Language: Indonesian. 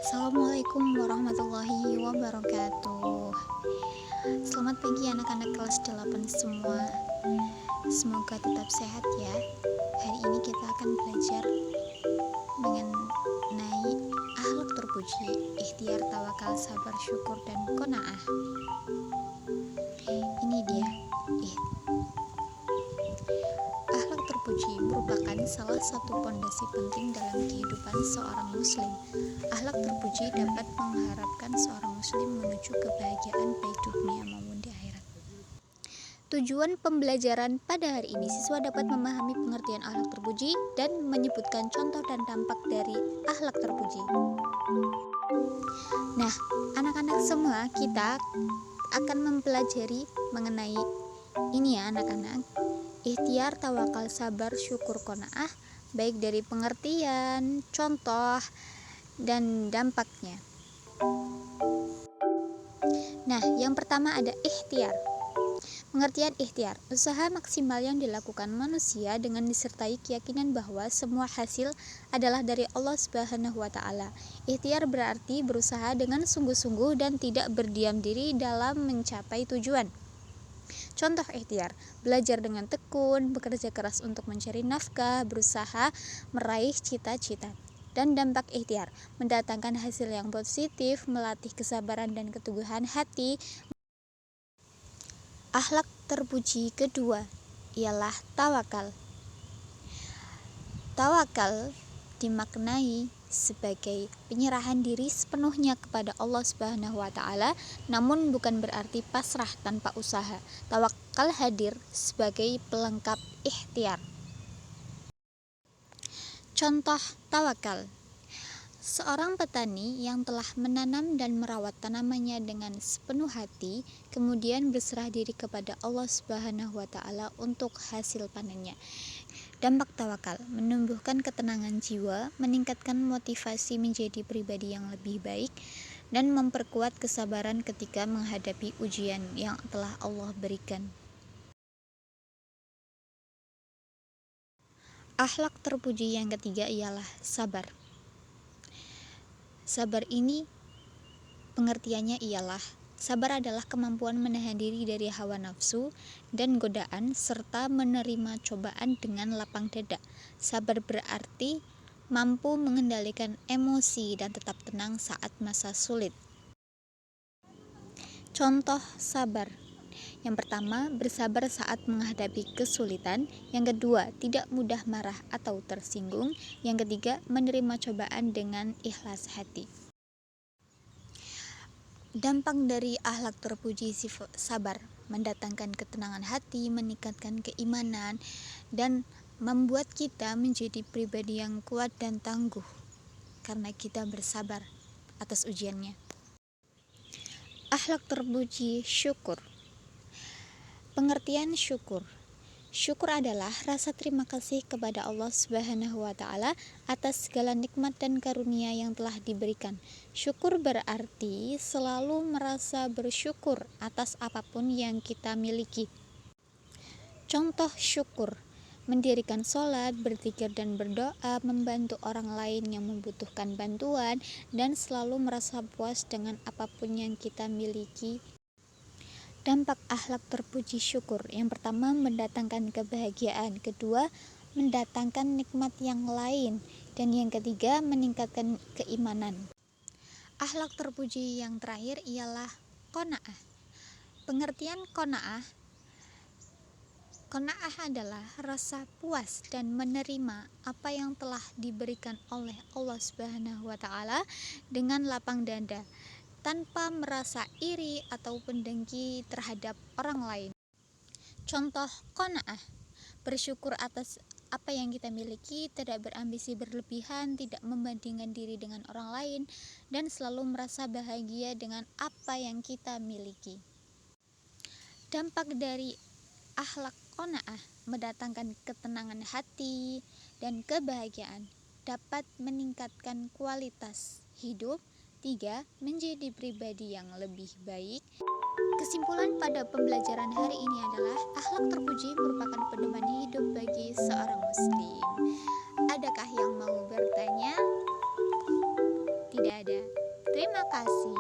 Assalamualaikum warahmatullahi wabarakatuh. Selamat pagi anak-anak kelas 8 semua. Semoga tetap sehat ya. Hari ini kita akan belajar mengenai akhlak terpuji, ikhtiar, tawakal, sabar, syukur, dan qanaah. Ini dia. Akhlak terpuji merupakan salah satu pondasi penting dalam kehidupan seorang muslim. Akhlak terpuji dapat mengharapkan seorang muslim menuju kebahagiaan baik di dunia maupun di akhirat. Tujuan pembelajaran pada hari ini, siswa dapat memahami pengertian akhlak terpuji dan menyebutkan contoh dan dampak dari akhlak terpuji. Nah, anak-anak semua, kita akan mempelajari mengenai ini ya anak-anak. Ikhtiar, tawakal, sabar, syukur, qanaah, baik dari pengertian, contoh, dan dampaknya. Nah, yang pertama ada ikhtiar. Pengertian ikhtiar, usaha maksimal yang dilakukan manusia dengan disertai keyakinan bahwa semua hasil adalah dari Allah Subhanahu wa Ta'ala. Ikhtiar berarti berusaha dengan sungguh-sungguh dan tidak berdiam diri dalam mencapai tujuan. Contoh ikhtiar, belajar dengan tekun, bekerja keras untuk mencari nafkah, berusaha meraih cita-cita. Dan dampak ikhtiar, mendatangkan hasil yang positif, melatih kesabaran dan keteguhan hati. Akhlak terpuji kedua ialah tawakal. Tawakal dimaknai sebagai penyerahan diri sepenuhnya kepada Allah Subhanahu wa Ta'ala, namun bukan berarti pasrah tanpa usaha. Tawakal hadir sebagai pelengkap ikhtiar. Contoh tawakal, seorang petani yang telah menanam dan merawat tanamannya dengan sepenuh hati, kemudian berserah diri kepada Allah Subhanahu wa Ta'ala untuk hasil panennya. Dampak tawakal, menumbuhkan ketenangan jiwa, meningkatkan motivasi menjadi pribadi yang lebih baik, dan memperkuat kesabaran ketika menghadapi ujian yang telah Allah berikan. Akhlak terpuji yang ketiga ialah sabar. Sabar ini pengertiannya ialah sabar adalah kemampuan menahan diri dari hawa nafsu dan godaan serta menerima cobaan dengan lapang dada. Sabar berarti mampu mengendalikan emosi dan tetap tenang saat masa sulit. Contoh sabar. Yang pertama, bersabar saat menghadapi kesulitan. Yang kedua, tidak mudah marah atau tersinggung. Yang ketiga, menerima cobaan dengan ikhlas hati. Dampak dari akhlak terpuji sifat sabar, mendatangkan ketenangan hati, meningkatkan keimanan, dan membuat kita menjadi pribadi yang kuat dan tangguh karena kita bersabar atas ujiannya. Akhlak terpuji syukur. Pengertian syukur. Syukur adalah rasa terima kasih kepada Allah Subhanahu wa Ta'ala atas segala nikmat dan karunia yang telah diberikan. Syukur berarti selalu merasa bersyukur atas apapun yang kita miliki. Contoh syukur, mendirikan sholat, berzikir dan berdoa, membantu orang lain yang membutuhkan bantuan, dan selalu merasa puas dengan apapun yang kita miliki. Dampak akhlak terpuji syukur, yang pertama mendatangkan kebahagiaan, kedua mendatangkan nikmat yang lain, dan yang ketiga meningkatkan keimanan. Akhlak terpuji yang terakhir ialah qanaah. Pengertian qanaah adalah rasa puas dan menerima apa yang telah diberikan oleh Allah Subhanahu wa Ta'ala dengan lapang dada, tanpa merasa iri ataupun dengki terhadap orang lain. Contoh qanaah, bersyukur atas apa yang kita miliki, tidak berambisi berlebihan, tidak membandingkan diri dengan orang lain, dan selalu merasa bahagia dengan apa yang kita miliki. Dampak dari akhlak qanaah mendatangkan ketenangan hati dan kebahagiaan, dapat meningkatkan kualitas hidup. 3. Menjadi pribadi yang lebih baik. Kesimpulan pada pembelajaran hari ini adalah akhlak terpuji merupakan pedoman hidup bagi seorang muslim. Adakah yang mau bertanya? Tidak ada. Terima kasih.